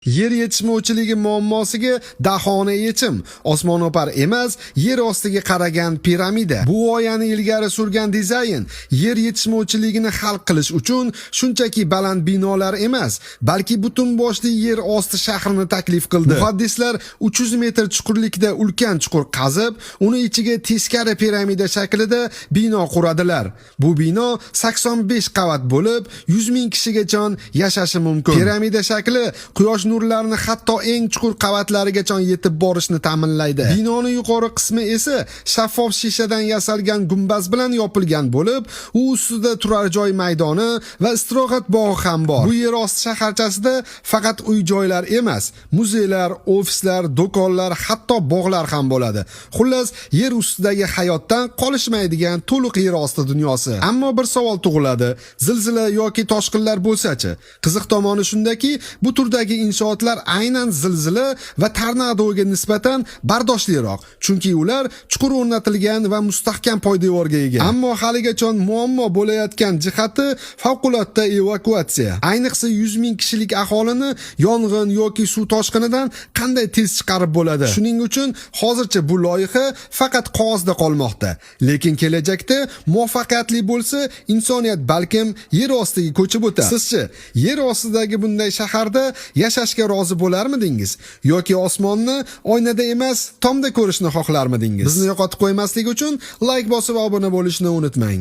Yer yetishmovchiligi muammosiga dahona yechim. Osmono'par emas, yer ostiga qaragan piramida. Bu g'oyani ilgari surgan dizayn yer yetishmovchiligini hal qilish uchun shunchaki baland binolar emas, balki butun boshli yer osti shahrini taklif qildi. Muhaddislar 300 metr chuqurlikda ulkan chuqur qazib, uni ichiga teskari piramida shaklida bino quradilar. Bu bino 85 qavat bo'lib, 100 ming kishigacha yashashi mumkin. Piramida shakli quyosh nurlarini hatto eng chuqur qavatlarigacha yetib borishni ta'minlaydi. Binoning yuqori qismi esa shaffof shishadan yasalgan gumbaz bilan yopilgan bo'lib, u ustida turar joy maydoni va istirohat bog'i ham bor. Bu yer osti shaharchasida faqat uy-joylar emas, muzeylar, ofislar, do'konlar, hatto bog'lar ham bo'ladi. Xullas, yer ustidagi hayotdan qolishmaydigan to'liq yer osti dunyosi. Ammo bir savol tug'iladi. Zilzila yoki toshqinlar bo'lsa-chi? Qiziq tomoni shundaki, bu turdagi inshootlar aynan zilzila va tornadoga nisbatan bardoshliroq, chunki ular chuqur o'rnatilgan va mustahkam poydevorga ega. Ammo haligacha muammo bo'layotgan jihati favqulodda evakuatsiya. Ayniqsa 100 ming kishilik aholini yong'in yoki suv toshqinidan qanday tez chiqarib bo'ladi? Shuning uchun hozircha bu loyiha faqat qog'ozda qolmoqda. Lekin kelajakda muvaffaqiyatli bo'lsa, insoniyat balkim yer ostiga ko'chib o'tar. Sizchi, yer ostidagi bunday shaharda yashashga rozi bo'larmidingiz yoki osmonni oynada emas, tomda ko'rishni xohlarmidingiz? Bizni yo'qotib qo'ymaslik uchun like bosib obuna bo'lishni unutmang.